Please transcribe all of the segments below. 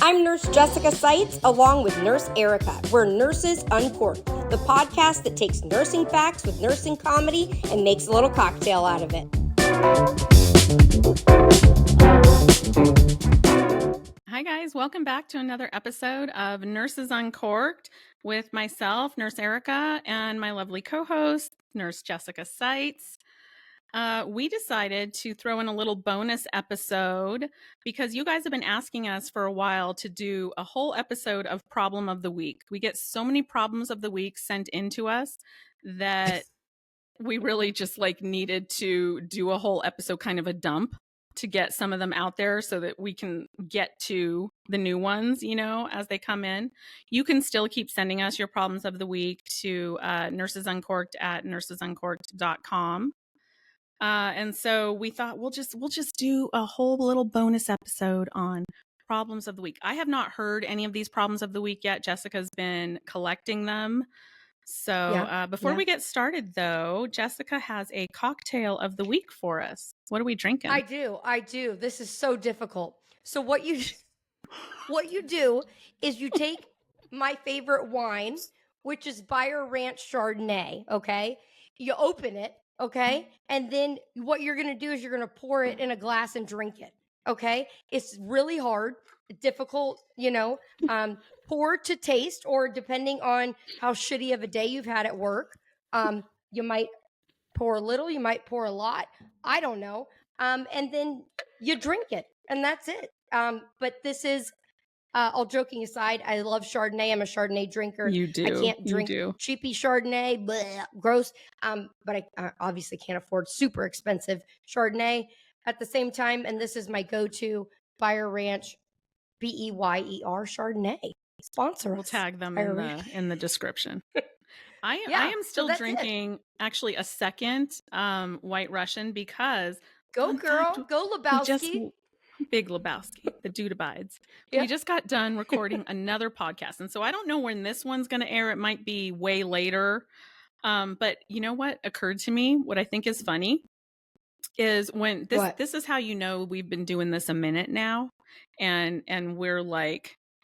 I'm Nurse Jessica Seitz, along with Nurse Erica. We're Nurses Uncorked, the podcast that takes nursing facts with nursing comedy and makes a little cocktail out of it. Hi guys, welcome back to another episode of Nurses Uncorked with myself, Nurse Erica, and my lovely co-host, Nurse Jessica Seitz. We decided to throw in a little bonus episode because you guys have been asking us for a while to do a whole episode of Problem of the Week. We get so many problems of the week sent into us that we really just needed to do a whole episode, kind of a dump, to get some of them out there so that we can get to the new ones, as they come in. You can still keep sending us your problems of the week to nursesuncorked at nursesuncorked.com. And so we thought we'll just do a whole little bonus episode on problems of the week. I have not heard any of these problems of the week yet. Jessica's been collecting them. So before we get started, though, Jessica has a cocktail of the week for us. What are we drinking? I do. This is so difficult. So what you do is you take my favorite wine, which is Beyer Ranch Chardonnay, okay? You open it, okay? And then what you're going to do is you're going to pour it in a glass and drink it, okay? It's really hard, difficult, pour to taste, or depending on how shitty of a day you've had at work, you might pour a little, you might pour a lot, I don't know. And then you drink it, and that's it. But this is, all joking aside, I love Chardonnay. I'm a Chardonnay drinker. You do. I can't drink cheapy Chardonnay, bleh, gross. But I obviously can't afford super expensive Chardonnay at the same time. And this is my go-to Beyer Ranch, Beyer Chardonnay. Sponsor us. We'll tag them in the description. I am still drinking actually a second White Russian because go Lebowski. Big Lebowski, the dude abides. Yep. We just got done recording another podcast, and so I don't know when this one's going to air. It might be way later. But you know what occurred to me? What I think is funny is when this is how we've been doing this a minute now, and we're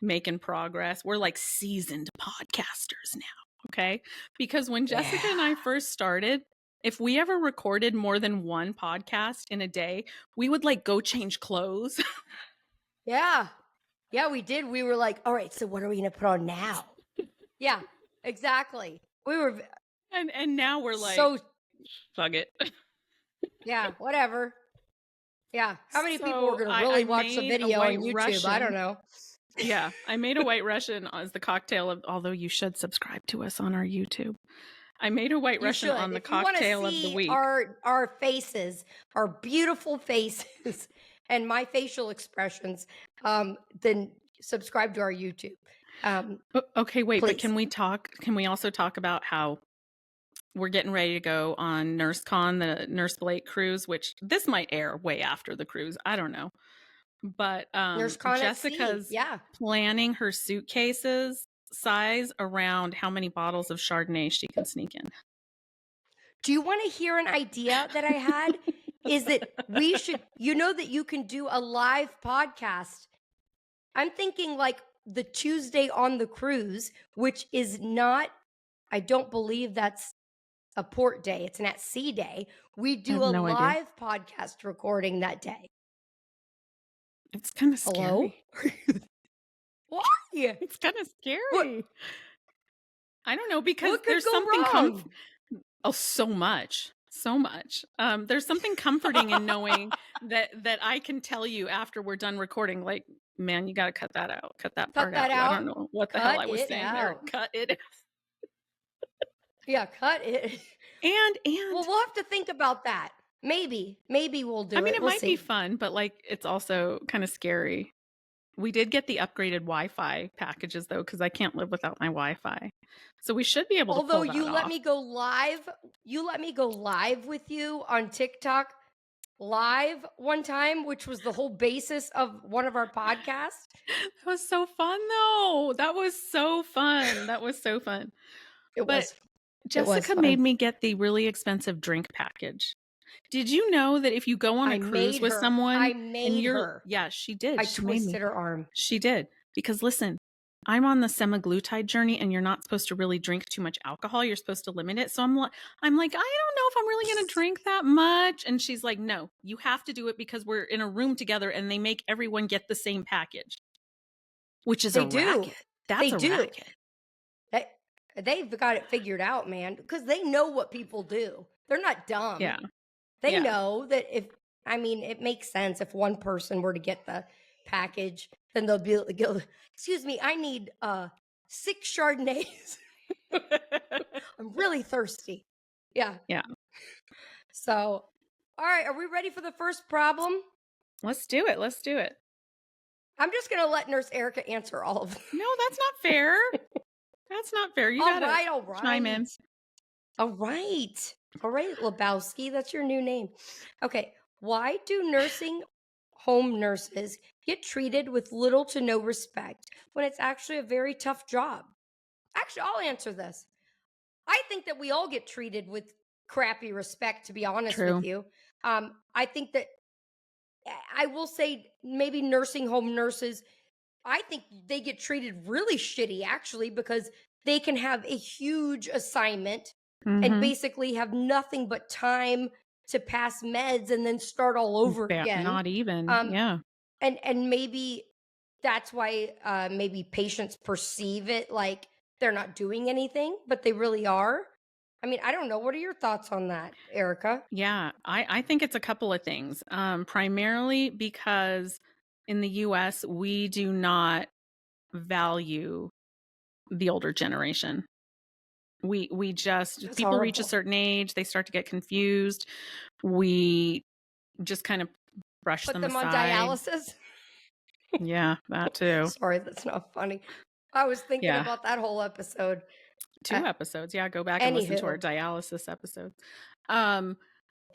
making progress. We're seasoned podcasters now, okay? Because when Jessica and I first started, if we ever recorded more than one podcast in a day, we would go change clothes. Yeah, we did. We were all right, so what are we going to put on now? Yeah, exactly. We were. And now we're so fuck it. Yeah, whatever. Yeah. How many people were going to really watch the video on YouTube? Russian. I don't know. Yeah, I made a White Russian as the cocktail of, although you should subscribe to us on our YouTube. I made a White Russian on the cocktail of the week. Our faces, our beautiful faces, and my facial expressions, then subscribe to our YouTube. Okay, wait, please. But can we also talk about how we're getting ready to go on NurseCon, the Nurse Blake cruise, which this might air way after the cruise. I don't know. But Jessica's planning her suitcases size around how many bottles of Chardonnay she can sneak in. Do you want to hear an idea that I had? Is that we should, that you can do a live podcast. I'm thinking the Tuesday on the cruise, which is not, I don't believe that's a port day. It's an at sea day. We do a live podcast recording that day. It's kind of scary. Why? It's kind of scary. What? I don't know, because there's something so much. There's something comforting in knowing that I can tell you after we're done recording, man, you got to cut that out. Cut that part out. I don't know what the hell I was saying there. Cut it. Yeah, cut it. And well, we'll have to think about that. Maybe we'll do it. I mean, it might see. be fun, but it's also kind of scary. We did get the upgraded Wi-Fi packages though, because I can't live without my Wi-Fi. So we should be able to pull that off. Although you let me go live with you on TikTok live one time, which was the whole basis of one of our podcasts. That was so fun though. That was so fun. Jessica made me get the really expensive drink package. Did you know that if you go on a cruise with someone, I made her. Yeah, she did. I twisted her arm. She did. because listen, I'm on the semaglutide journey and you're not supposed to really drink too much alcohol. You're supposed to limit it. So I'm like, I don't know if I'm really going to drink that much. And she's like, no, you have to do it because we're in a room together and they make everyone get the same package, which is They a do. racket. That's They a do. racket. They've got it figured out, man, because they know what people do. They're not dumb. Yeah. They Yeah. know that it makes sense if one person were to get the package, then they'll be able to go, excuse me, I need 6 Chardonnays. I'm really thirsty. Yeah. Yeah. So, all right, are we ready for the first problem? Let's do it. Let's do it. I'm just going to let Nurse Erica answer all of them. No, that's not fair. That's not fair. You all gotta right. chime in. All right, Lebowski, that's your new name. Okay, why do nursing home nurses get treated with little to no respect when it's actually a very tough job? Actually, I'll answer this. I think that we all get treated with crappy respect, to be honest True. with you. I think that I will say maybe nursing home nurses, I think they get treated really shitty, actually, because they can have a huge assignment and basically have nothing but time to pass meds and then start all over again. Not even. Yeah. And maybe that's why maybe patients perceive it like they're not doing anything, but they really are. I mean, I don't know. What are your thoughts on that, Erica? Yeah, I think it's a couple of things. Primarily because in the US, we do not value the older generation. We just, That's people reach a horrible. certain age, they start to get confused. We just kind of brush Put them them on aside. dialysis. Yeah, that too. Sorry, that's not funny. I was thinking Yeah. about that whole episode. 2 episodes. Yeah, go back and listen to our Anywho. dialysis episode.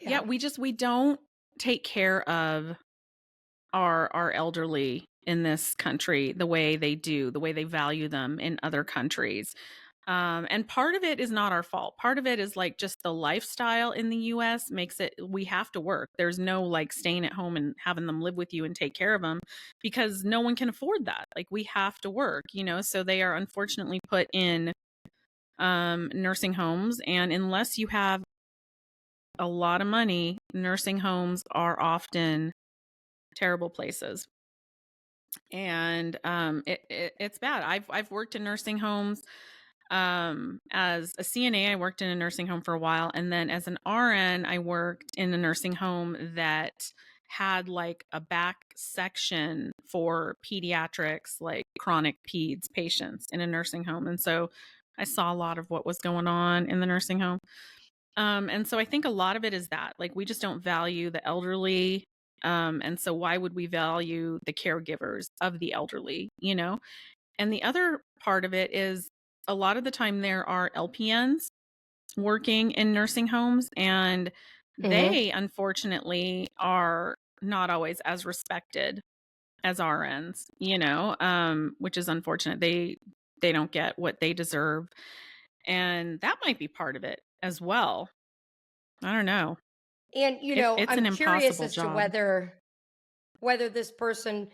Yeah, we don't take care of our elderly in this country the way they do, the way they value them in other countries. And part of it is not our fault. Part of it is like just the lifestyle in the US makes it, we have to work. There's no like staying at home and having them live with you and take care of them because no one can afford that. Like we have to work, so they are unfortunately put in nursing homes. And unless you have a lot of money, nursing homes are often terrible places. And it's bad. I've worked in nursing homes. As a CNA, I worked in a nursing home for a while. And then as an RN, I worked in a nursing home that had like a back section for pediatrics, like chronic peds patients in a nursing home. And so I saw a lot of what was going on in the nursing home. And so I think a lot of it is that, like, we just don't value the elderly. And so why would we value the caregivers of the elderly, And the other part of it is a lot of the time there are LPNs working in nursing homes, and they unfortunately are not always as respected as RNs, which is unfortunate. They don't get what they deserve. And that might be part of it as well. I don't know. And it's I'm an curious impossible as to job. whether this person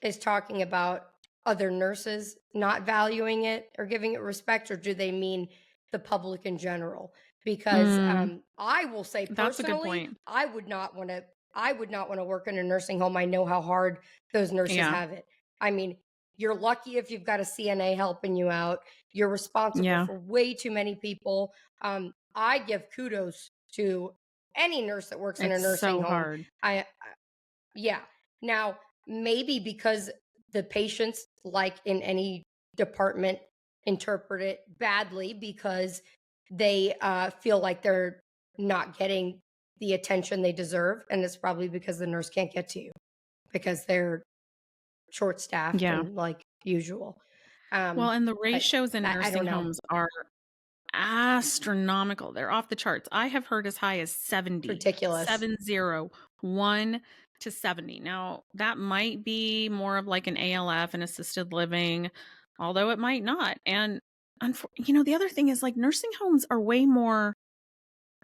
is talking about other nurses not valuing it or giving it respect, or do they mean the public in general? Because I will say personally, that's a good point. I would not want to work in a nursing home. I know how hard those nurses have it. I mean, you're lucky if you've got a CNA helping you out. You're responsible for way too many people. I give kudos to any nurse that works in a nursing home. Hard. Yeah. Now, maybe because the patients, like in any department, interpret it badly because they feel like they're not getting the attention they deserve. And it's probably because the nurse can't get to you because they're short-staffed and like usual. Well, and the ratios in nursing homes are astronomical. They're off the charts. I have heard as high as 70. Ridiculous. 1 to 70. Now, that might be more of like an ALF, an assisted living, although it might not. And, the other thing is like nursing homes are way more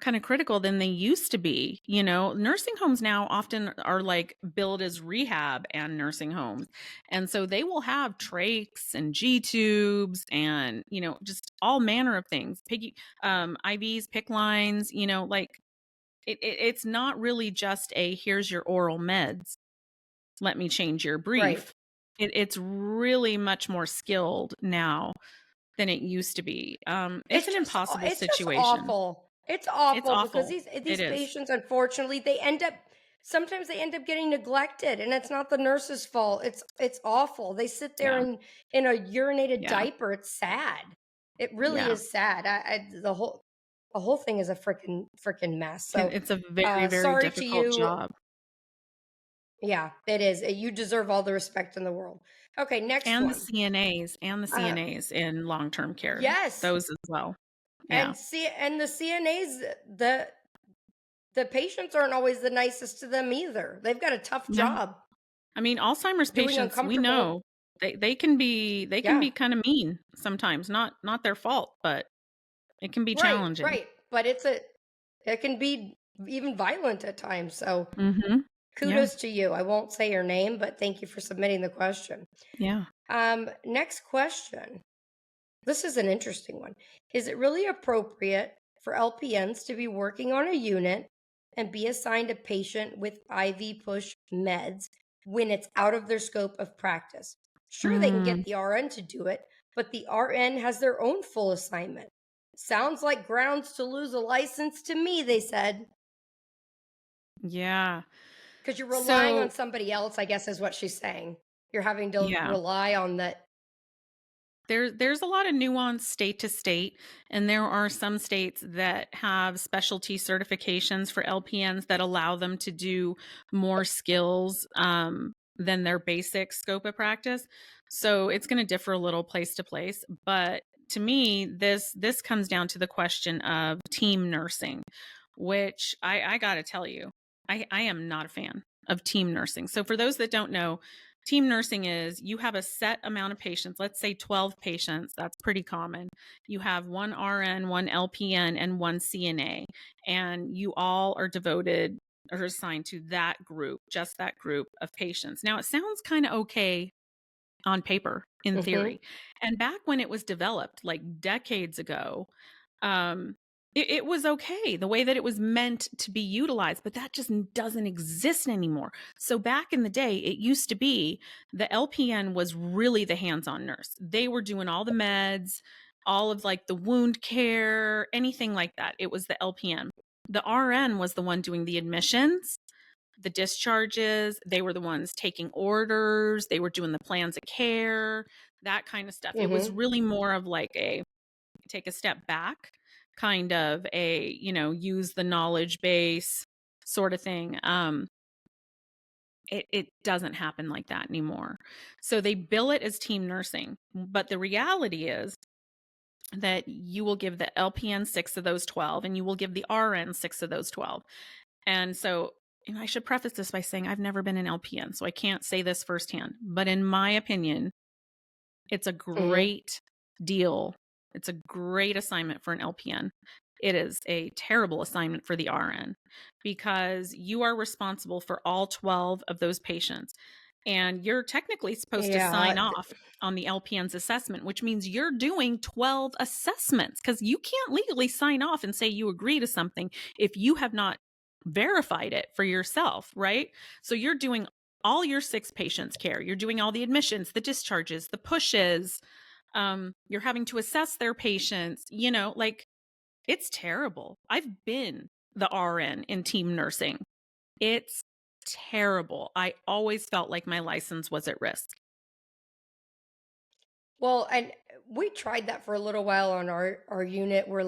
kind of critical than they used to be. You know, nursing homes now often are like billed as rehab and nursing homes. And so they will have trachs and G tubes and, you know, just all manner of things, IVs, PIC lines, you know, like it's not really just here's your oral meds. Let me change your Right. brief. It's really much more skilled now than it used to be. It's an impossible It's just situation. awful. It's awful because awful. these It is. patients, unfortunately, sometimes they end up getting neglected, and it's not the nurse's fault. It's awful. They sit there Yeah. in a urinated Yeah. diaper. It's sad. It really Yeah. is sad. The whole thing is a freaking mess. So It's a very, very sorry to difficult you. job. Yeah, it is. You deserve all the respect in the world. Okay, next And one. the CNAs in long-term care. Yes. Those as well. Yeah. And the CNAs, the patients aren't always the nicest to them either. They've got a tough No. job. I mean, Alzheimer's Doing patients, we uncomfortable- know they can be Yeah. kind of mean sometimes. Not their fault, but it can be challenging. Right. But it can be even violent at times. So Mm-hmm. kudos to you. I won't say your name, but thank you for submitting the question. Yeah. Next question. This is an interesting one. Is it really appropriate for LPNs to be working on a unit and be assigned a patient with IV push meds when it's out of their scope of practice? Sure, they can get the RN to do it, but the RN has their own full assignment. Sounds like grounds to lose a license to me, they said. Yeah. Because you're relying on somebody else, I guess is what she's saying. You're having to rely on that. There's a lot of nuance state to state, and there are some states that have specialty certifications for LPNs that allow them to do more skills than their basic scope of practice. So it's going to differ a little place to place. But to me, this comes down to the question of team nursing, which I got to tell you, I am not a fan of team nursing. So for those that don't know, team nursing is you have a set amount of patients, let's say 12 patients. That's pretty common. You have one RN, one LPN, and one CNA, and you all are devoted or assigned to that group, just that group of patients. Now, it sounds kind of okay on paper, in theory. And back when it was developed, like decades ago, it was okay the way that it was meant to be utilized, but that just doesn't exist anymore. So back in the day, it used to be the LPN was really the hands-on nurse. They were doing all the meds, all of like the wound care, anything like that. It was the LPN. The RN was the one doing the admissions, the discharges. They were the ones taking orders. They were doing the plans of care, that kind of stuff. It was really more of like a take a step back kind of use the knowledge base sort of thing. It doesn't happen like that anymore. So they bill it as team nursing, but the reality is that you will give the LPN 6 of those 12 and you will give the RN 6 of those 12. And so, I should preface this by saying I've never been an LPN, so I can't say this firsthand, but in my opinion, it's a great deal. It's a great assignment for an LPN. It is a terrible assignment for the RN because you are responsible for all 12 of those patients. And you're technically supposed to sign off on the LPN's assessment, which means you're doing 12 assessments because you can't legally sign off and say you agree to something if you have not verified it for yourself, right? So you're doing all your 6 patients' care. You're doing all the admissions, the discharges, the pushes. You're having to assess their patients, it's terrible. I've been the RN in team nursing. It's terrible. I always felt like my license was at risk. Well, and we tried that for a little while on our unit where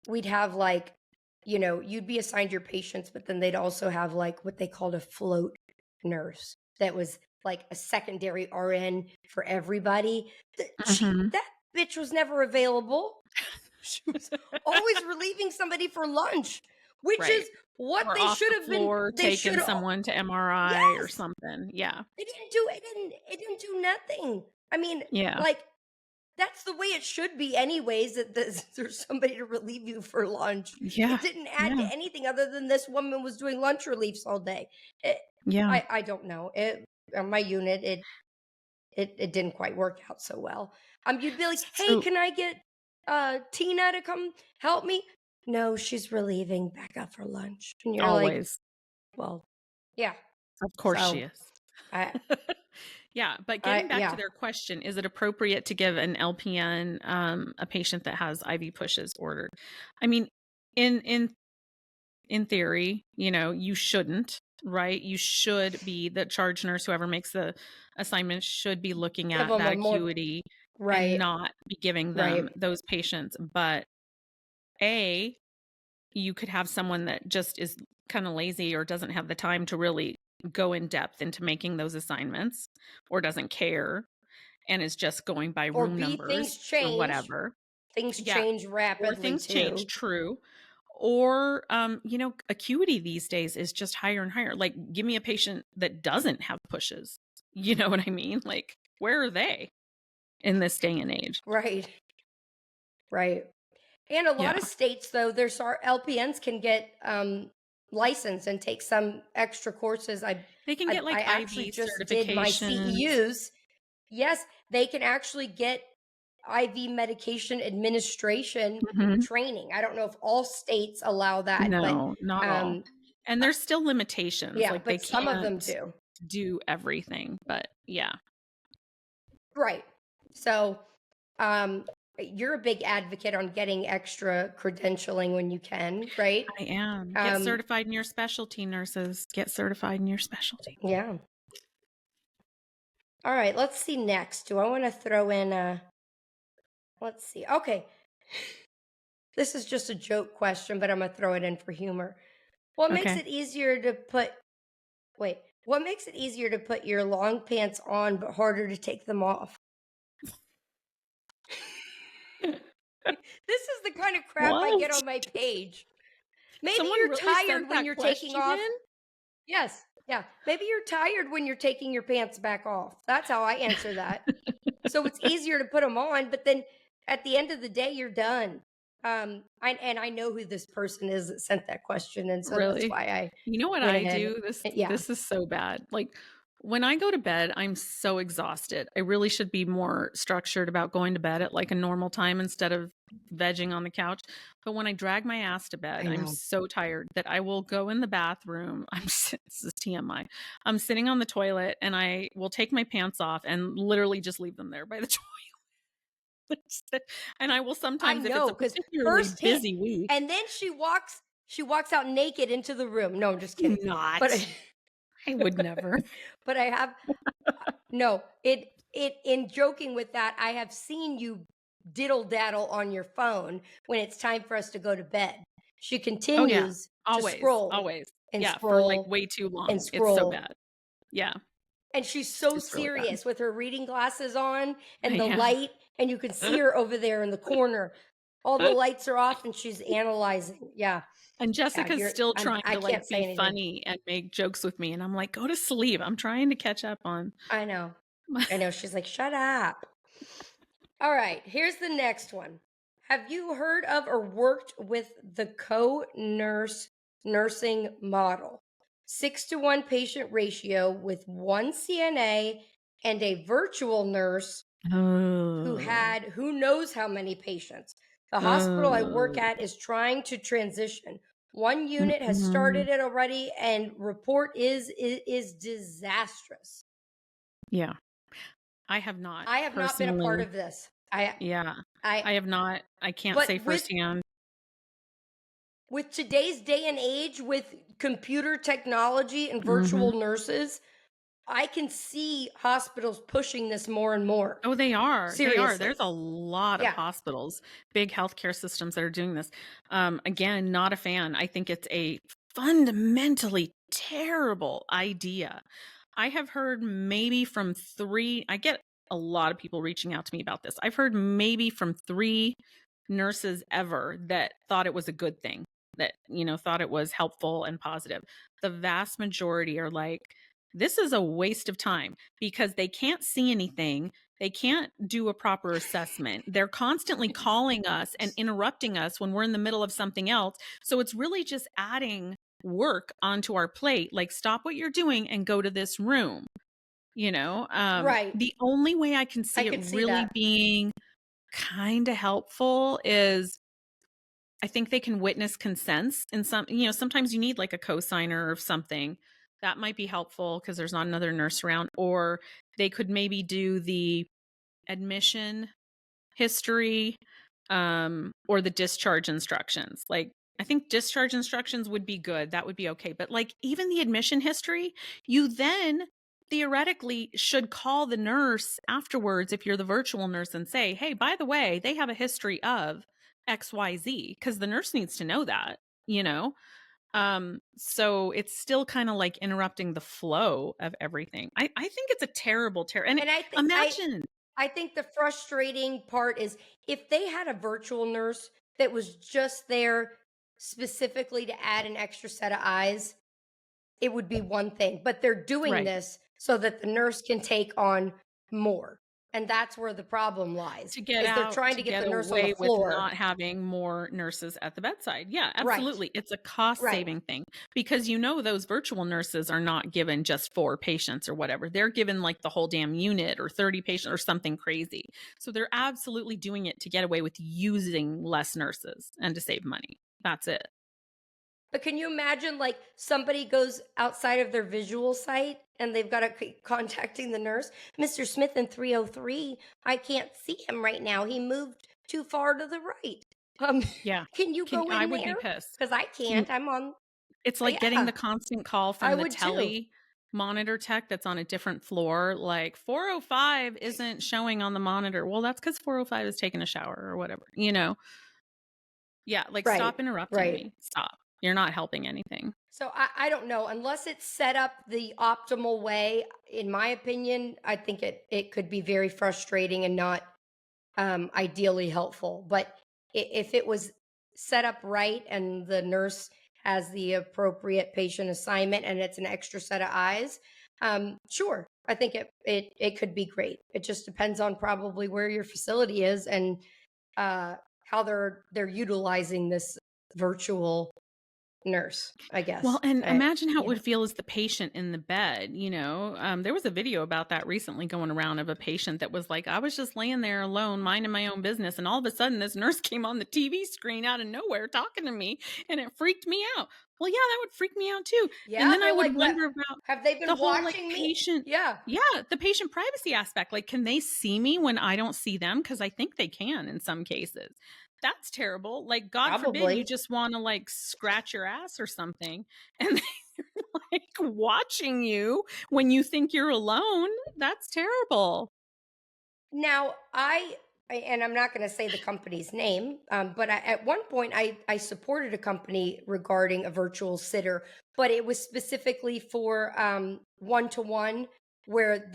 we'd have you'd be assigned your patients, but then they'd also have what they called a float nurse that was like a secondary RN for everybody. That bitch was never available. She was always relieving somebody for lunch, which is what or they should have been. They taking someone to MRI or something. Yeah, it didn't do nothing. I mean, that's the way it should be anyways, that there's somebody to relieve you for lunch. Yeah. It didn't add Yeah. to anything other than this woman was doing lunch reliefs all day. Yeah. I don't know. My unit, it didn't quite work out so well. You'd be like, "Hey, So can I get Tina to come help me?" No, she's relieving Becca for lunch. And you're like, always, "Well, yeah." of course she So, is. I Yeah, but getting back to yeah. their question, is it appropriate to give an LPN a patient that has IV pushes ordered? I mean, in theory, you shouldn't, right? You should be the charge nurse, whoever makes the assignment should be looking Give at them that a more acuity and right, not be giving right. them those patients. But you could have someone that just is kind of lazy or doesn't have the time to really go in depth into making those assignments or doesn't care and is just going by Or room B, numbers things or change. whatever. Things Yeah. change Or rapidly things change, too. true. Or, acuity these days is just higher and higher. Like, give me a patient that doesn't have pushes. You know what I mean? Like, where are they in this day and age? Right. Right. And a lot Yeah. of states, though, there's our LPNs can get licensed and take some extra courses. They can get like I actually IV just did my certifications. CEUs. Yes, they can actually get IV medication administration Mhm. training. I don't know if all states allow that, but No, not all. And there's still limitations. yeah, Like they but some of them can't do. do everything. But yeah. Right. So, you're a big advocate on getting extra credentialing when you can, right? I am. Get certified in your specialty, nurses. Get certified in your specialty. Yeah. All right, let's see next. Do I want to throw in let's see. Okay. This is just a joke question, but I'm going to throw it in for humor. What makes Okay. it easier to put what makes it easier to put your long pants on but harder to take them off? This is the kind of crap I get What? on my page. Maybe Someone you're really tired sent when that you're taking question off. in? Yes. Yeah. Maybe you're tired when you're taking your pants back off. That's how I answer that. So it's easier to put them on, but then at the end of the day, you're done. I know who this person is that sent that question, and so that's Really? why I You know what went I ahead. do? Yeah. This is so bad. Like when I go to bed, I'm so exhausted. I really should be more structured about going to bed at like a normal time instead of vegging on the couch. But when I drag my ass to bed, I I'm know. so tired that I will go in the bathroom. This is TMI. I'm sitting on the toilet and I will take my pants off and literally just leave them there by the toilet. And I will I sometimes, if it's know, a because particularly first hit, busy week, and then she walks out naked into the room. No, I'm just kidding. not. But I would never. but I have no. It in joking with that, I have seen you diddle daddle on your phone when it's time for us to go to bed. She Oh yeah, continues to always, scroll always. and Yeah, for like scroll way too long. and It's so scroll. bad. Yeah, And she's so it's really bad. serious with her reading glasses on and the Yeah. light, and you can see her over there in the corner. All the lights are off and she's analyzing. Yeah. And Jessica's still trying I to like can't say be anything. funny and make jokes with me, and I'm like, go to sleep. I'm trying to catch up on. I know. She's like, shut up. All right. Here's the next one. Have you heard of or worked with the nursing model? 6-to-1 patient ratio with one CNA and a virtual nurse who Oh. had who knows how many patients. The hospital I work Oh. at is trying to transition. One unit has Mhm. started it already, and report is disastrous. Yeah, I have not. I have not been a part personally. of this. Yeah, I I have not. I can't but say with firsthand. today's day and age, with computer technology and Mhm. virtual nurses, I can see hospitals pushing this more and more. Oh, they are. They are. Seriously. There's a lot of Yeah. hospitals, big healthcare systems that are doing this. Again, not a fan. I think it's a fundamentally terrible idea. I have heard maybe from 3, I get a lot of people reaching out to me about this. I've heard maybe from 3 nurses ever that thought it was a good thing, that, thought it was helpful and positive. The vast majority are like, this is a waste of time because they can't see anything. They can't do a proper assessment. They're constantly calling us and interrupting us when we're in the middle of something else. So it's really just adding work onto our plate. Like, stop what you're doing and go to this room. Right. The only way I can I see could it see really that. being kind of helpful is I think they can witness consents in sometimes you need like a cosigner or something. That might be helpful because there's not another nurse around. Or they could maybe do the admission history, or the discharge instructions. Like, I think discharge instructions would be good. That would be okay. But like, even the admission history, you then theoretically should call the nurse afterwards if you're the virtual nurse and say, hey, by the way, they have a history of XYZ, because the nurse needs to know that, you know? So it's still kind of like interrupting the flow of everything. I think it's a terrible. And And imagine. I think the frustrating part is if they had a virtual nurse that was just there specifically to add an extra set of eyes, it would be one thing. But they're doing Right. this so that the nurse can take on more. And that's where the problem lies. To get Is they're out, trying to to get get the nurse on the away with floor. not having more nurses at the bedside. Yeah, Right. absolutely. It's a cost Right. saving thing, because those virtual nurses are not given just 4 patients or whatever. They're given like the whole damn unit or 30 patients or something crazy. So they're absolutely doing it to get away with using less nurses and to save money. That's it. But can you imagine, like, somebody goes outside of their visual site and they've got to keep contacting the nurse? Mr. Smith in 303, I can't see him right now. He moved too far to the right. Yeah. Can you go I in would be there? pissed. Because I can't. I'm on. It's like getting Yeah, the constant call I from the would too. tele monitor tech that's on a different floor. Like, 405 isn't showing on the monitor. Well, that's because 405 is taking a shower or whatever, Yeah, like, Right. stop interrupting Right. me. Stop. You're not helping anything. So I don't know. Unless it's set up the optimal way, in my opinion, I think it could be very frustrating and not ideally helpful. But if it was set up right and the nurse has the appropriate patient assignment and it's an extra set of eyes, sure, I think it could be great. It just depends on probably where your facility is and how they're utilizing this virtual nurse, I guess. Well, and imagine how it Yeah. would feel as the patient in the bed, There was a video about that recently going around of a patient that was like, I was just laying there alone, minding my own business, and all of a sudden this nurse came on the TV screen out of nowhere talking to me, and it freaked me out. Well, yeah, that would freak me out too. Yeah, And then I they're would like, wonder about have they the been whole like watching me? patient, Yeah. the patient privacy aspect. Like, can they see me when I don't see them? Because I think they can in some cases. That's terrible. Like, God forbid you Probably. just want to like scratch your ass or something, and they're like watching you when you think you're alone. That's terrible. Now, and I'm not going to say the company's name, but at one point I supported a company regarding a virtual sitter, but it was specifically for one-to-one, where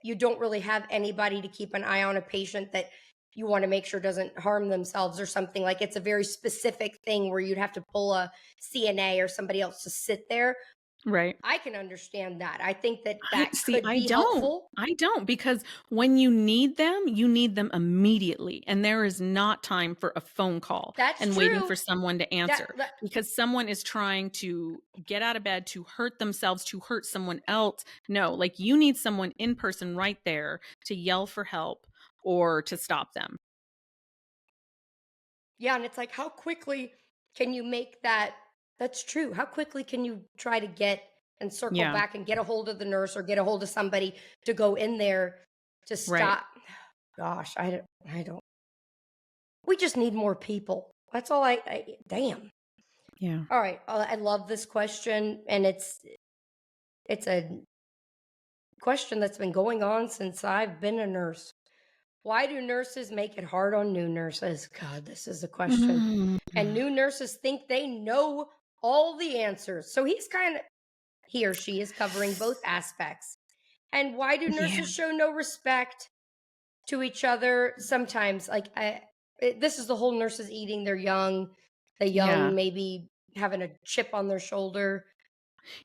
you don't really have anybody to keep an eye on a patient that you want to make sure doesn't harm themselves or something. Like, it's a very specific thing where you'd have to pull a CNA or somebody else to sit there. Right. I can understand that. I think that See, could be helpful. I don't, because when you need them immediately. And there is not time for a phone call That's and waiting true. for someone to answer, because someone is trying to get out of bed to hurt themselves, to hurt someone else. No, like, you need someone in person right there to yell for help or to stop them. Yeah, and it's like, how quickly can you make that? That's true. How quickly can you try to get and circle Yeah. back and get a hold of the nurse or get a hold of somebody to go in there to stop? Gosh, I don't. We just need more people. That's all damn. Yeah. All right. I love this question, and it's a question that's been going on since I've been a nurse. Why do nurses make it hard on new nurses? God, this is a question. And new nurses think they know all the answers. So he or she is covering both aspects. And why do nurses show no respect to each other? Sometimes, like, this is the whole nurses eating their young, maybe having a chip on their shoulder.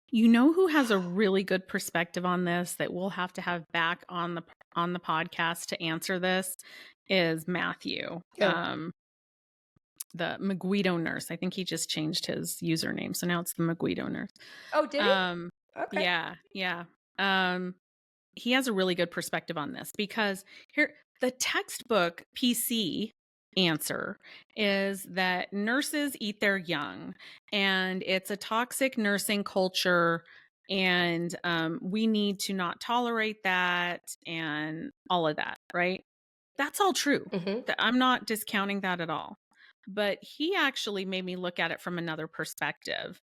You know who has a really good perspective on this that we'll have to have back on the podcast to answer this is Matthew. Good. The Maguido nurse. I think he just changed his username. So now it's the Maguido nurse. Oh, did he? Okay. Yeah. He has a really good perspective on this because here, the textbook PC answer is that nurses eat their young and it's a toxic nursing culture and we need to not tolerate that and all of that, right? That's all true. Mm-hmm. I'm not discounting that at all. But he actually made me look at it from another perspective.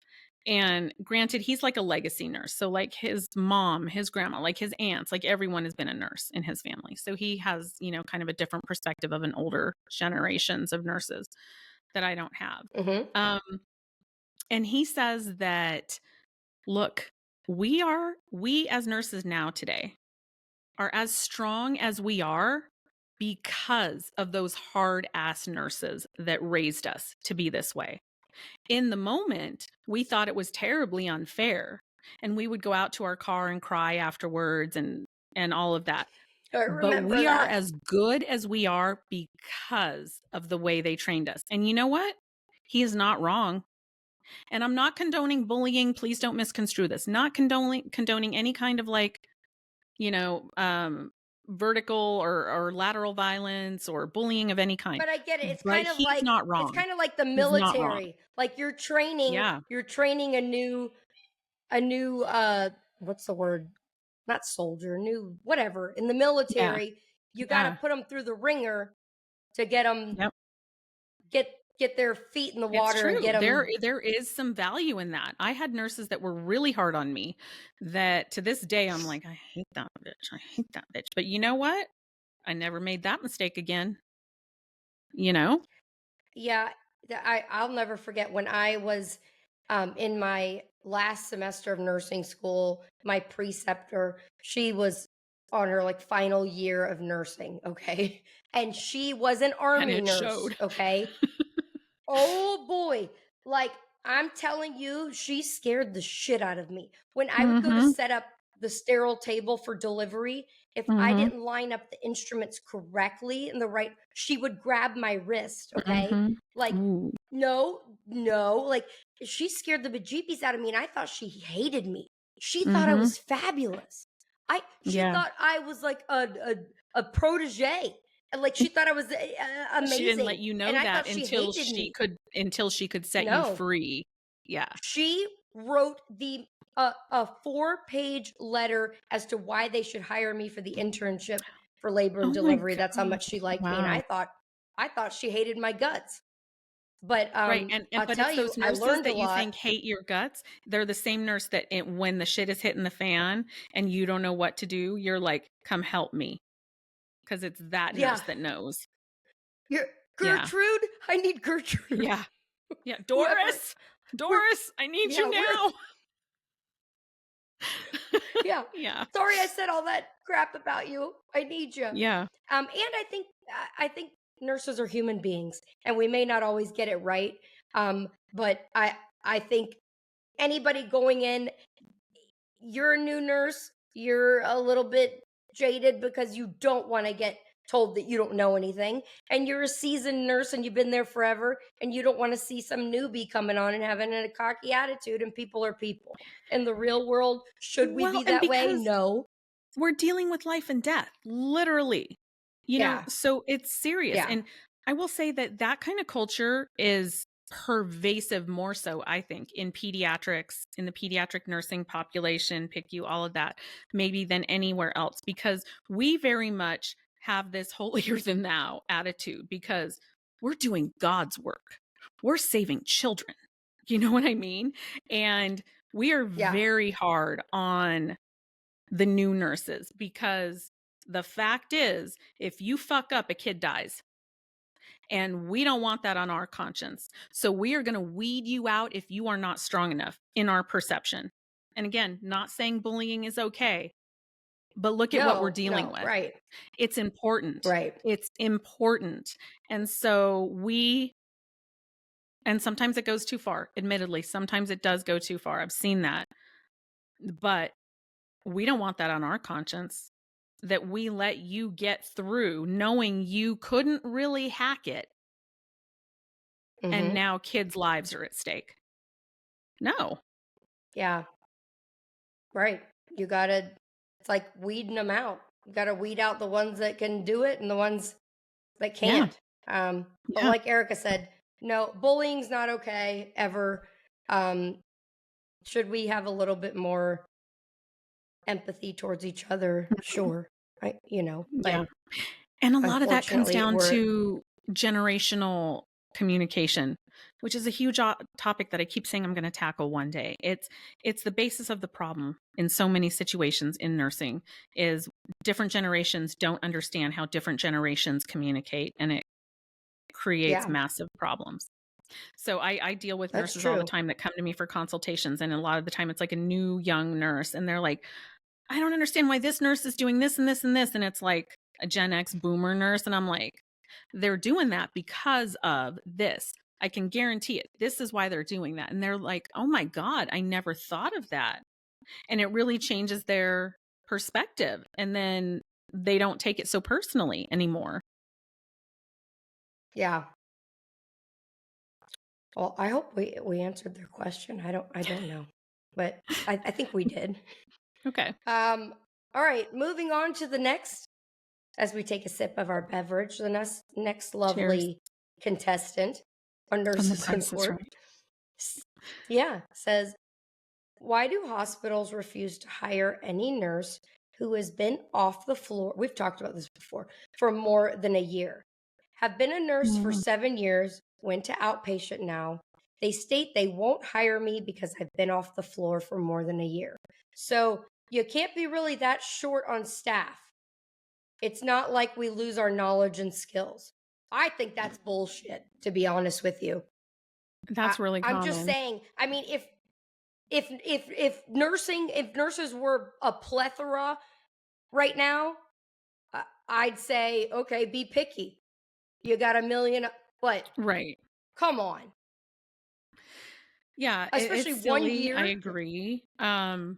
And granted, he's like a legacy nurse. So like his mom, his grandma, like his aunts, like everyone has been a nurse in his family. So he has, kind of a different perspective of an older generations of nurses that I don't have. Mm-hmm. And he says that, look, we as nurses now today are as strong as we are because of those hard ass nurses that raised us to be this way. In the moment, we thought it was terribly unfair and we would go out to our car and cry afterwards and all of that. I But remember we that. are as good as we are because of the way they trained us. And you know what? He is not wrong. And I'm not condoning bullying. Please don't misconstrue this. Not condoning any kind of vertical or lateral violence or bullying of any kind. But I get it. It's But kind of he's like not wrong. It's kind of like the He's not wrong. military. Like you're training a new what's the word? Not soldier, new whatever. In the military, you got to put them through the ringer to get them get their feet in the water and get them. There is some value in that. I had nurses that were really hard on me that to this day I'm like, I hate that bitch. But you know what? I never made that mistake again. Yeah, I'll never forget when I was in my last semester of nursing school, my preceptor, she was on her final year of nursing, okay? And she was an army nurse, showed. Okay? Oh boy. I'm telling you, she scared the shit out of me. When I would go to set up the sterile table for delivery, if I didn't line up the instruments correctly in the right, she would grab my wrist, okay? No, she scared the bejeebies out of me and I thought she hated me. She thought I was fabulous. She thought I was like a protege. She thought I was amazing. She didn't let you know that until she could set you free. Yeah. She wrote a 4-page letter as to why they should hire me for the internship for labor and delivery. That's how much she liked me, and I thought she hated my guts. But right, but tell it's those nurses I learned that you think hate your guts. They're the same nurse that when the shit is hitting the fan and you don't know what to do, you're like, "Come help me." Because it's that nurse that knows. You're Gertrude. Yeah. I need Gertrude. Yeah. Doris, I need you now. Yeah. Sorry, I said all that crap about you. I need you. Yeah. And I think nurses are human beings, and we may not always get it right. But I think anybody going in, you're a new nurse. You're a little bit jaded because you don't want to get told that you don't know anything, and you're a seasoned nurse and you've been there forever and you don't want to see some newbie coming on and having a cocky attitude. And people are people in the real world. Should we be that way? No, we're dealing with life and death, literally, so it's serious. And I will say that kind of culture is pervasive, more so I think in pediatrics, in the pediatric nursing population, PICU, all of that, maybe than anywhere else, because we very much have this holier than thou attitude because we're doing God's work. We're saving children. You know what I mean? And we are very hard on the new nurses because the fact is, if you fuck up, a kid dies. And we don't want that on our conscience. So we are going to weed you out if you are not strong enough in our perception. And again, not saying bullying is okay, but look at what we're dealing with. Right. It's important. Right. It's important. And so and sometimes it goes too far, admittedly. Sometimes it does go too far. I've seen that. But we don't want that on our conscience, that we let you get through knowing you couldn't really hack it. And now kids' lives are at stake. No. Yeah. Right. You gotta, it's like weeding them out. You gotta weed out the ones that can do it and the ones that can't. But Yeah. like Erica said, no, bullying's not okay ever. Should we have a little bit more empathy towards each other? Sure. But Yeah. And a lot of that comes unfortunately, down to generational communication, which is a huge topic that I keep saying I'm going to tackle one day. It's the basis of the problem in so many situations in nursing is different generations don't understand how different generations communicate, and it creates massive problems. So I deal with That's nurses all the true. time that come to me for consultations, and a lot of the time it's like a new young nurse, and they're like, I don't understand why this nurse is doing this and this and this. And it's like a Gen X boomer nurse. And I'm like, they're doing that because of this. I can guarantee it. This is why they're doing that. And they're like, oh my God, I never thought of that. And it really changes their perspective. And then they don't take it so personally anymore. Yeah. Well, I hope we answered their question. I don't know, but I think we did. Okay. All right, moving on to the next, as we take a sip of our beverage, the next lovely contestant on Nurses Uncorked. Yeah, says, why do hospitals refuse to hire any nurse who has been off the floor? We've talked about this before, for more than a year. Have been a nurse for 7 years, went to outpatient now. They state they won't hire me because I've been off the floor for more than a year. So you can't be really that short on staff. It's not like we lose our knowledge and skills. I think that's bullshit, to be honest with you. That's really common. I'm just saying, I mean, if nurses were a plethora right now, I'd say, okay, be picky. You got a million, but right. Come on. Yeah, especially it's silly. 1 year. I agree. I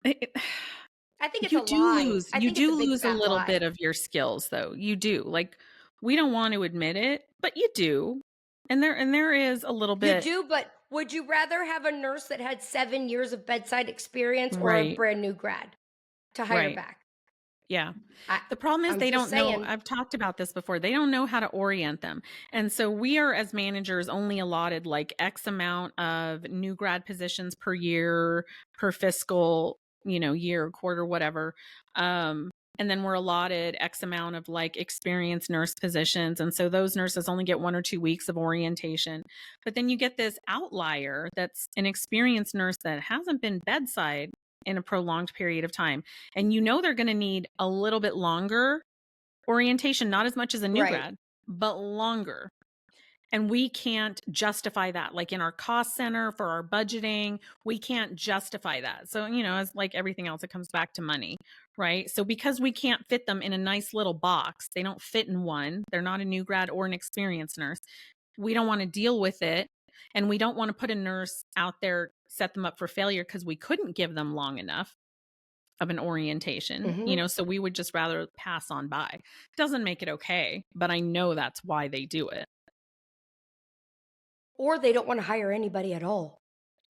think it's you a do lie. lose. I You think it's do a big, lose a fat little lie. bit of your skills, though. You do. Like, we don't want to admit it, but you do. And there is a little bit. You do, but would you rather have a nurse that had 7 years of bedside experience or Right. a brand new grad to hire Right. back? Yeah. The problem is I'm they just don't know. saying. I've talked about this before. They don't know how to orient them. And so we are, as managers, only allotted like X amount of new grad positions per year, per fiscal, year, quarter, whatever. And then we're allotted X amount of like experienced nurse positions. And so those nurses only get 1 or 2 weeks of orientation. But then you get this outlier that's an experienced nurse that hasn't been bedside in a prolonged period of time. And they're going to need a little bit longer orientation, not as much as a new grad, but longer. And we can't justify that. Like in our cost center for our budgeting, we can't justify that. So, as like everything else, it comes back to money, right? So because we can't fit them in a nice little box, they don't fit in one, they're not a new grad or an experienced nurse. We don't want to deal with it. And we don't want to put a nurse out there, set them up for failure because we couldn't give them long enough of an orientation, so we would just rather pass on by. Doesn't make it okay, but I know that's why they do it. Or they don't want to hire anybody at all.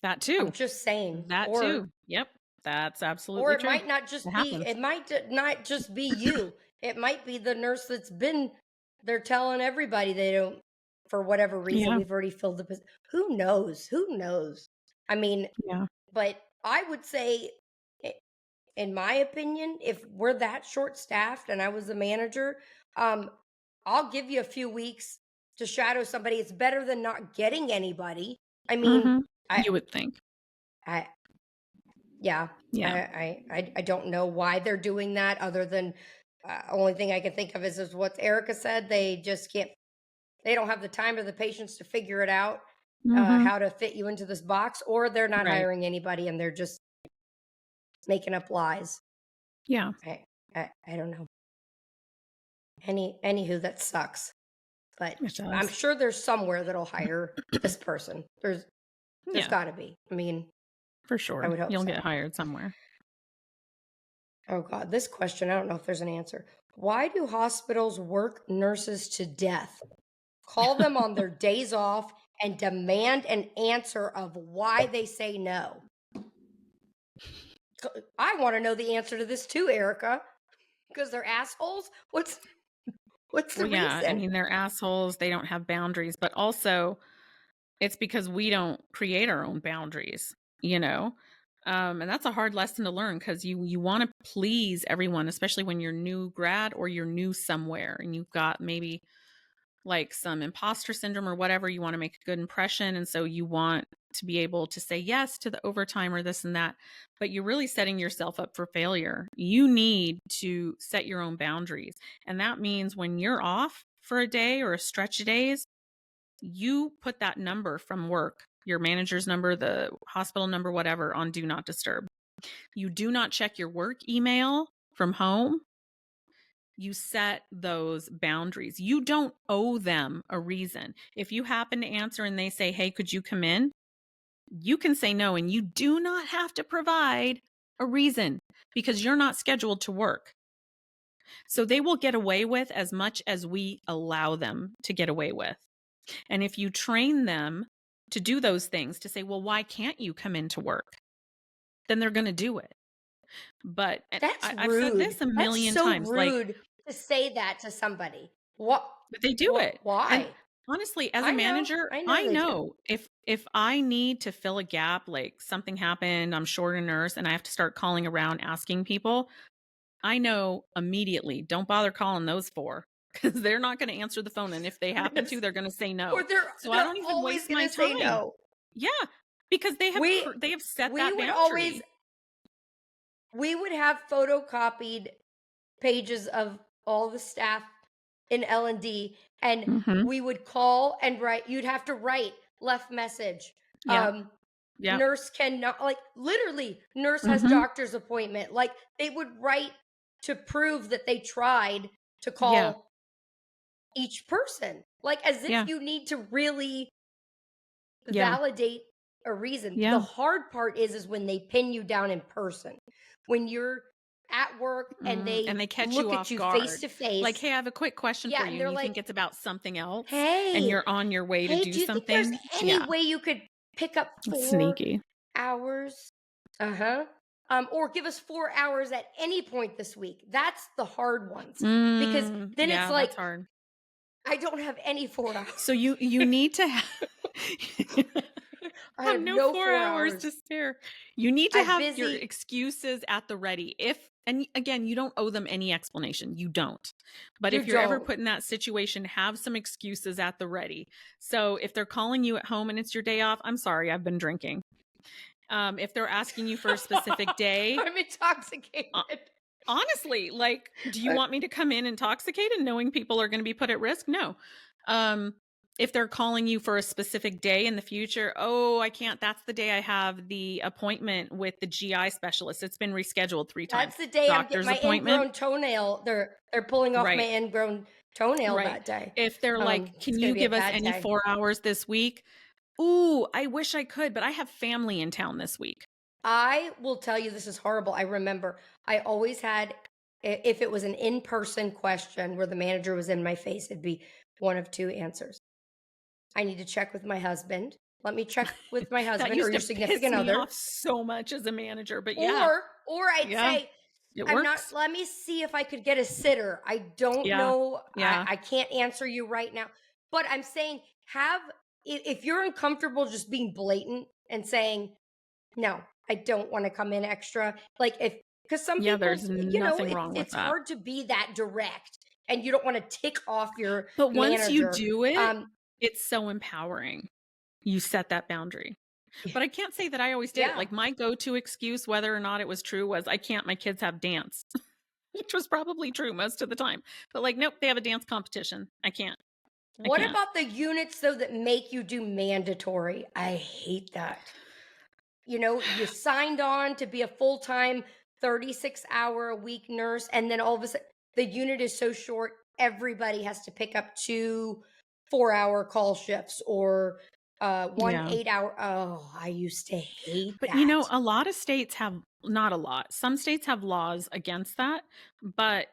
That too. I'm just saying. That too. Yep. That's absolutely true. Or it true. might not just it might not just be you. It might be the nurse they're telling everybody they don't, for whatever reason, we've already filled the position. Who knows? I mean, but I would say, in my opinion, if we're that short-staffed and I was the manager, I'll give you a few weeks to shadow somebody. It's better than not getting anybody. I mean, you would think. I don't know why they're doing that, other than only thing I can think of is what Erica said. They just can't. They don't have the time or the patience to figure it out, how to fit you into this box, or they're not hiring anybody and they're just making up lies. Yeah. I don't know. Anywho, that sucks. But I'm sure there's somewhere that'll hire this person. There's got to be. I mean, For sure. I would hope You'll so. get hired somewhere. Oh God, this question, I don't know if there's an answer. Why do hospitals work nurses to death? Call them on their days off and demand an answer of why they say no. I want to know the answer to this too, Erica. Because they're assholes? What's the reason? I mean, they're assholes. They don't have boundaries, but also it's because we don't create our own boundaries, and that's a hard lesson to learn because you want to please everyone, especially when you're new grad or you're new somewhere and you've got maybe like some imposter syndrome or whatever. You want to make a good impression, and so you want to be able to say yes to the overtime or this and that, but you're really setting yourself up for failure. You need to set your own boundaries, and that means when you're off for a day or a stretch of days, you put that number from work, your manager's number, the hospital number, whatever, on do not disturb. You do not check your work email from home. You set those boundaries. You don't owe them a reason. If you happen to answer and they say, hey, could you come in? You can say no, and you do not have to provide a reason because you're not scheduled to work. So they will get away with as much as we allow them to get away with. And if you train them to do those things, to say, well, why can't you come into work? Then they're going to do it. But I've said this a million times. That's so rude to say that to somebody. What? But they do it. Why? And honestly, as a manager, I know if I need to fill a gap, like something happened, I'm short a nurse, and I have to start calling around asking people, I know immediately, don't bother calling those four. Because they're not going to answer the phone, and if they happen to, they're going to say no. Or so I don't even waste my time. No. Yeah, because they have set that boundary. We would have photocopied pages of all the staff in L&D, and we would call and write. You'd have to write left message. Yeah. Nurse cannot, like, literally, nurse has doctor's appointment. Like, they would write to prove that they tried to call each person, like as if you need to really validate a reason. The hard part is when they pin you down in person, when you're at work and they catch look you at off you guard. face to face, like, hey, I have a quick question for you. And you think it's about something else, hey, and you're on your way to do something. Think there's any way you could pick up 4 hours? Or give us 4 hours at any point this week. That's the hard ones, because then it's like, that's hard. I don't have any 4 hours. So you need to have I have no 4 hours to spare. You need to have your excuses at the ready. And again, you don't owe them any explanation. You don't. But if you're ever put in that situation, have some excuses at the ready. So if they're calling you at home and it's your day off, I'm sorry, I've been drinking. If they're asking you for a specific day, I'm intoxicated. Honestly, like, do you want me to come in intoxicated knowing people are going to be put at risk? No. If they're calling you for a specific day in the future, oh, I can't. That's the day I have the appointment with the GI specialist. It's been rescheduled 3 times. That's the day I'm getting my ingrown toenail. They're pulling off my ingrown toenail that day. If they're like, can you give us any 4 hours this week? Ooh, I wish I could, but I have family in town this week. I will tell you, this is horrible. I remember I always had, if it was an in-person question where the manager was in my face, it'd be one of 2 answers. I need to check with my husband. Let me check with my husband or your significant other. Piss me off so much as a manager, but or I'd say, let me see if I could get a sitter. I don't know. I can't answer you right now. But I'm saying, if you're uncomfortable just being blatant and saying, no, I don't want to come in extra. Like, because some people, there's nothing wrong with that. It's hard to be that direct, and you don't want to tick off your But manager. Once you do it, it's so empowering. You set that boundary. But I can't say that I always did it. Like, my go-to excuse, whether or not it was true, was I can't, my kids have dance, which was probably true most of the time. But like, nope, they have a dance competition. I can't. What about the units, though, that make you do mandatory? I hate that. You signed on to be a full-time 36-hour-a-week nurse, and then all of a sudden the unit is so short, everybody has to pick up 2 4-hour call shifts or one Yeah. 8-hour. Oh, I used to hate But that. a lot of states have, not a lot, some states have laws against that, but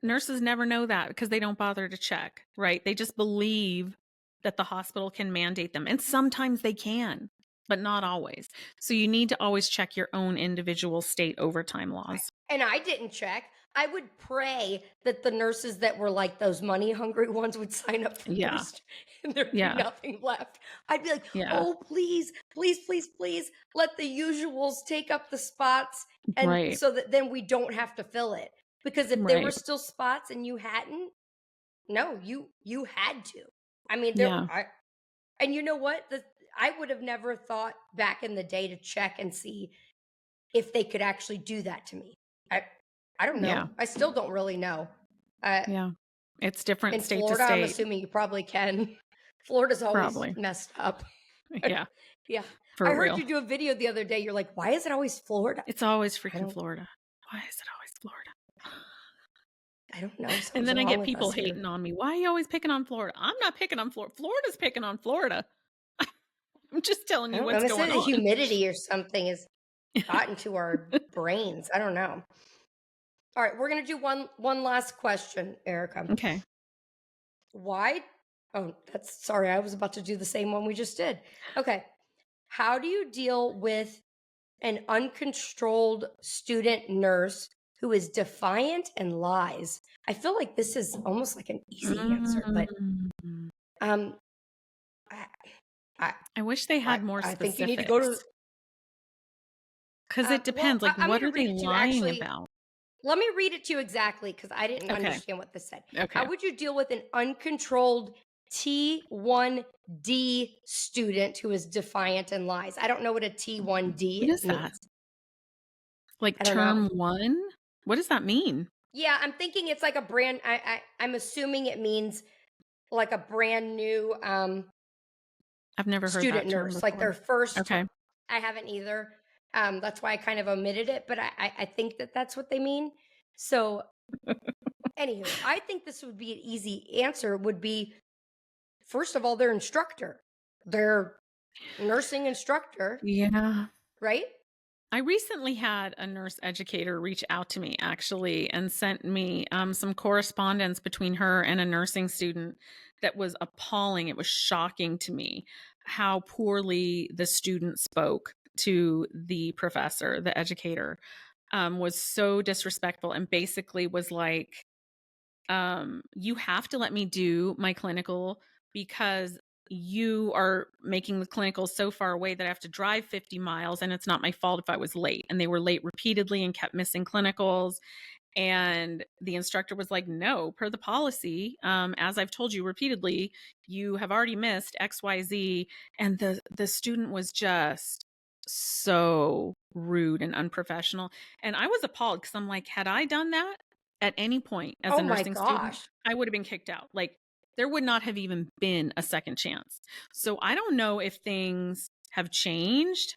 nurses never know that because they don't bother to check, right? They just believe that the hospital can mandate them. And sometimes they can, but not always. So you need to always check your own individual state overtime laws. And I didn't check. I would pray that the nurses that were like those money hungry ones would sign up Yeah. first and there'd be Yeah. nothing left. I'd be like, Yeah. oh, please, please, please, please let the usuals take up the spots. And Right. so that then we don't have to fill it. Because if there were Right. still spots and you hadn't, no, you had to. I mean, Yeah. and you know what? I would have never thought back in the day to check and see if they could actually do that to me. I don't know. Yeah. I still don't really know. Yeah. It's different In state Florida, to I'm state. assuming you probably can. Florida's always Probably. messed up. Yeah. Yeah. For I real. heard you do a video the other day. You're like, why is it always Florida? It's always I freaking don't- Florida. Why is it always Florida? I don't know. And Something's then I wrong get with people us here. hating on me. Why are you always picking on Florida? I'm not picking on Florida. Florida's picking on Florida. I'm just telling I you don't know. what's Maybe going the on. humidity or something has gotten to our brains. I don't know. All right, we're gonna do one last question, Erica. Okay. Why? Oh, sorry. I was about to do the same one we just did. Okay. How do you deal with an uncontrolled student nurse who is defiant and lies? I feel like this is almost like an easy answer, but Mm. um, I, I wish they had more I specifics. think you need to go to. Because it depends. Well, I'm what gonna are they read it to you. lying Actually, about? let me read it to you exactly because I didn't Okay. understand what this said. Okay. How would you deal with an uncontrolled T1D student who is defiant and lies? I don't know what a T1D What is means. that? Like I don't know. term one? What does that mean? Yeah, I'm thinking it's like a brand. I'm assuming it means like a brand new I've never heard student that term nurse, like their before. first. Okay. I haven't either. That's why I kind of omitted it, but I think that's what they mean. So, anywho, I think this would be an easy answer. Would be first of all, their instructor, their nursing instructor, Yeah. right? I recently had a nurse educator reach out to me actually and sent me some correspondence between her and a nursing student that was appalling. It was shocking to me how poorly the student spoke to the professor, the educator, was so disrespectful and basically was like, you have to let me do my clinical because you are making the clinical so far away that I have to drive 50 miles and it's not my fault if I was late. And they were late repeatedly and kept missing clinicals. And the instructor was like, no, per the policy, as I've told you repeatedly, you have already missed XYZ. And the student was just so rude and unprofessional. And I was appalled because I'm like, had I done that at any point as Oh a my nursing student, gosh. I would have been kicked out. Like there would not have even been a second chance. So I don't know if things have changed.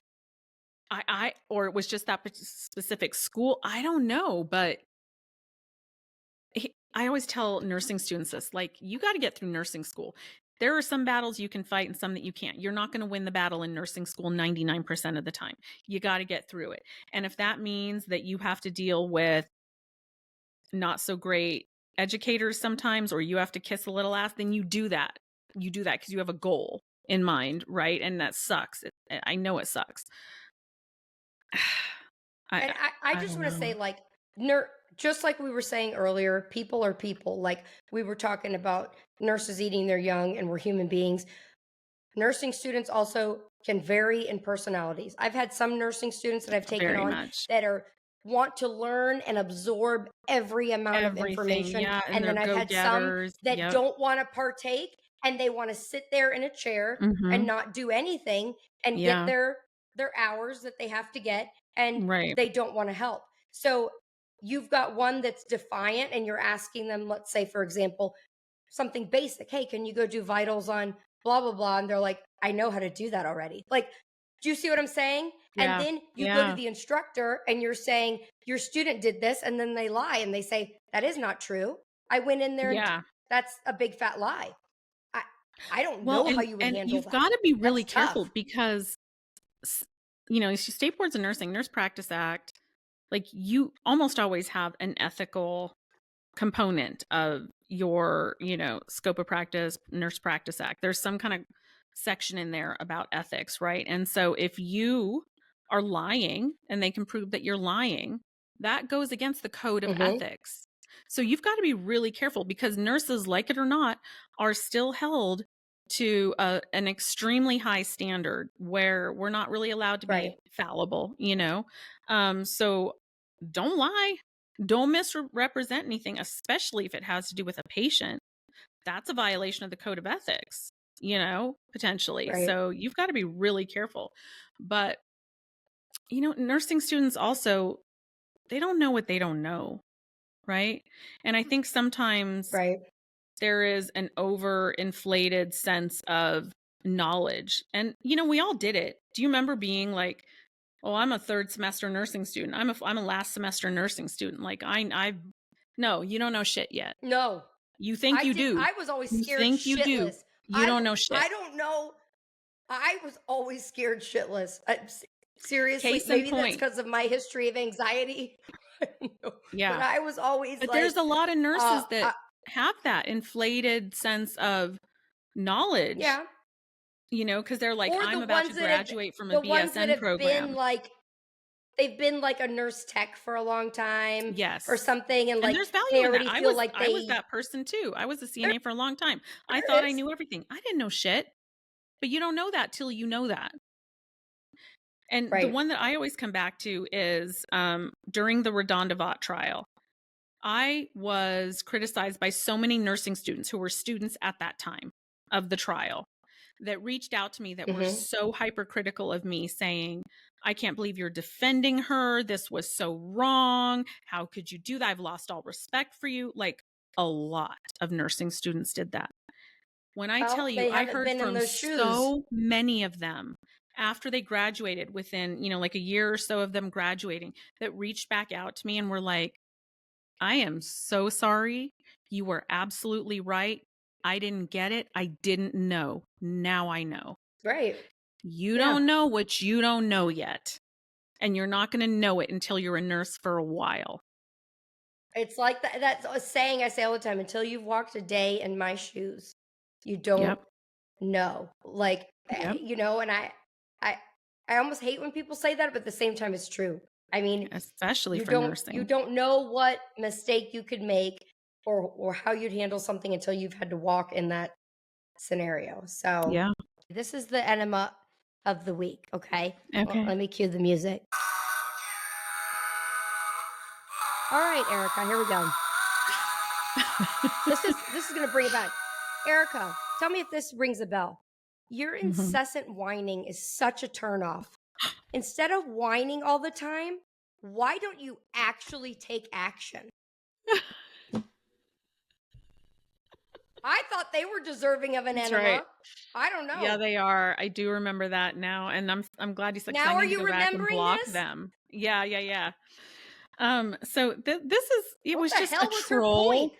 Or it was just that specific school. I don't know, but I always tell nursing students this, like, you got to get through nursing school. There are some battles you can fight and some that you can't. You're not going to win the battle in nursing school 99% of the time. You got to get through it. And if that means that you have to deal with not so great educators sometimes, or you have to kiss a little ass, then you do that. You do that because you have a goal in mind, right? And that sucks. I know it sucks. I just want to say, like, just like we were saying earlier, people are people. Like we were talking about nurses eating their young, and we're human beings. Nursing students also can vary in personalities. I've had some nursing students that I've taken Very on much. that want to learn and absorb every amount of information. Yeah, and then I've had some that Yep. don't want to partake and they want to sit there in a chair Mhm. and not do anything and Yeah. get their hours that they have to get, and Right. they don't want to help. So you've got one that's defiant and you're asking them, let's say, for example, something basic. Hey, can you go do vitals on blah, blah, blah? And they're like, I know how to do that already. Like, do you see what I'm saying? Yeah. And then you go Yeah. to the instructor and you're saying, your student did this. And then they lie and they say, that is not true. I went in there and Yeah. that's a big fat lie. I don't Well, know how you would and handle you've that. got to be really That's careful tough. because, state boards of nursing, Nurse Practice Act, like you almost always have an ethical component of your, scope of practice, Nurse Practice Act. There's some kind of section in there about ethics, right? And so if you are lying and they can prove that you're lying, that goes against the code of ethics. So you've got to be really careful because nurses, like it or not, are still held to an extremely high standard where we're not really allowed to be fallible, so don't lie. Don't misrepresent anything, especially if it has to do with a patient. That's a violation of the code of ethics, potentially. Right. So you've got to be really careful. But, nursing students also, they don't know what they don't know, right? And I think sometimes there is an overinflated sense of knowledge. And, we all did it. Do you remember being like, oh, I'm a third semester nursing student. I'm a last semester nursing student. Like no, you don't know shit yet. No. You think you do. I was always scared You think shitless. you do. You don't know shit. I don't know. I was always scared shitless. Seriously, Case in maybe that's point. because of my history of anxiety. Yeah. But I was always But there's a lot of nurses that have that inflated sense of knowledge. Yeah. Because they're like, I'm about to graduate from a BSN program. They've been like a nurse tech for a long time. Yes. Or something. And like, there's value they in already that. feel like I was that person too. I was a CNA for a long time. I thought I knew everything. I didn't know shit. But you don't know that till you know that. And the one that I always come back to is during the Redondavat trial, I was criticized by so many nursing students who were students at that time of the trial that reached out to me that were so hypercritical of me, saying, I can't believe you're defending her. This was so wrong. How could you do that? I've lost all respect for you. Like a lot of nursing students did that. When I tell you, I heard from so many of them after they graduated, within, like a year or so of them graduating, that reached back out to me and were like, I am so sorry. You were absolutely right. I didn't get it. I didn't know. Now I know. Right. You don't know what you don't know yet. And you're not going to know it until you're a nurse for a while. It's like that's a saying I say all the time. Until you've walked a day in my shoes, you don't know. Like, and I almost hate when people say that, but at the same time, it's true. I mean, especially for nursing. You don't know what mistake you could make or how you'd handle something until you've had to walk in that scenario. So this is the enema of the week. Okay. Well, let me cue the music. All right, Erica, here we go. This is going to bring it back. Erica, tell me if this rings a bell. Your incessant whining is such a turnoff. Instead of whining all the time, why don't you actually take action? I thought they were deserving of an enema. Right. I don't know. Yeah, they are. I do remember that now, and I'm glad you said. Now I need to go back and block them. Yeah. So it was just a troll.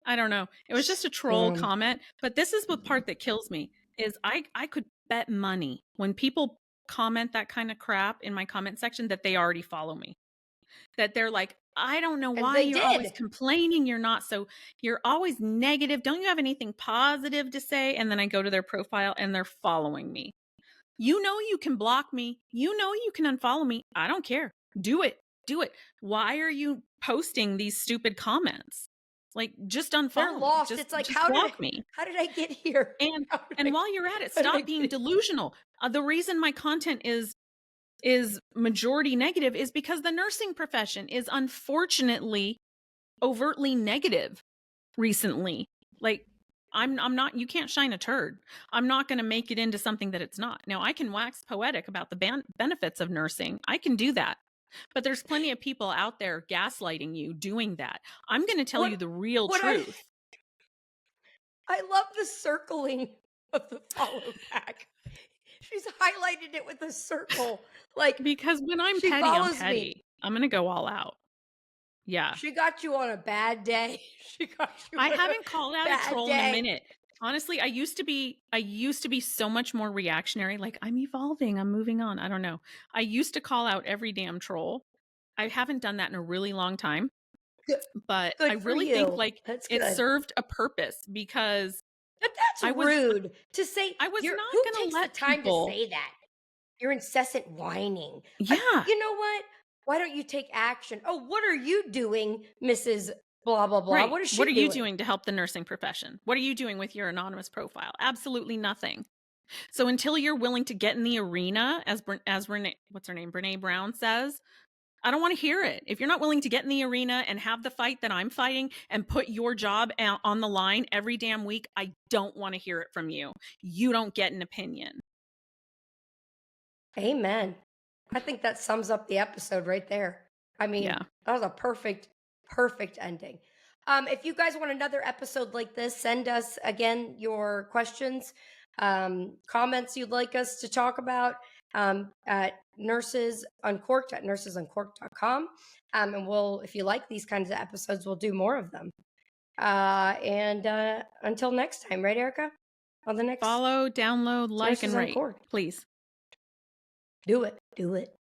I don't know. It was just a troll comment, but this is the part that kills me. Is I could bet money when people comment that kind of crap in my comment section that they already follow me. That they're like, I don't know why you're always complaining. You're always negative. Don't you have anything positive to say? And then I go to their profile and they're following me. You know, you can block me. You know, you can unfollow me. I don't care. Do it. Why are you posting these stupid comments? Like, just unfollow. They're lost. It's like, how did I get here? And while you're at it, stop being delusional. The reason my content is majority negative is because the nursing profession is unfortunately overtly negative recently. Like, I'm not, you can't shine a turd. I'm not going to make it into something that it's not. Now, I can wax poetic about the benefits of nursing. I can do that. But there's plenty of people out there gaslighting you doing that. I'm going to tell you the real truth. I love the circling of the follow back. She's highlighted it with a circle. Like, because when I'm petty, I'm petty. Me. I'm going to go all out. Yeah. She got you on a bad day. I haven't called out a troll in a minute. Honestly, I used to be so much more reactionary. Like, I'm evolving, I'm moving on. I don't know. I used to call out every damn troll. I haven't done that in a really long time, Good, but I good for really think you. like That's it good. served a purpose because But that's rude to say. I was Who not going to takes the let time people. to say that? Your incessant whining. Yeah. You know what? Why don't you take action? Oh, what are you doing, Mrs. Blah, blah, blah? Right. What is she What are you doing? doing to help the nursing profession? What are you doing with your anonymous profile? Absolutely nothing. So until you're willing to get in the arena, as Renee, what's her name, Brene Brown says, I don't want to hear it. If you're not willing to get in the arena and have the fight that I'm fighting and put your job on the line every damn week, I don't want to hear it from you. You don't get an opinion. Amen. I think that sums up the episode right there. I mean, Yeah. that was a perfect ending. If you guys want another episode like this, send us again your questions, comments you'd like us to talk about at Nurses Uncorked at nursesuncorked.com. And we'll, if you like these kinds of episodes, we'll do more of them. And until next time, right, Erica? On the next Follow, download, like, Nurses and rate, Uncorked. please. Do it. Do it.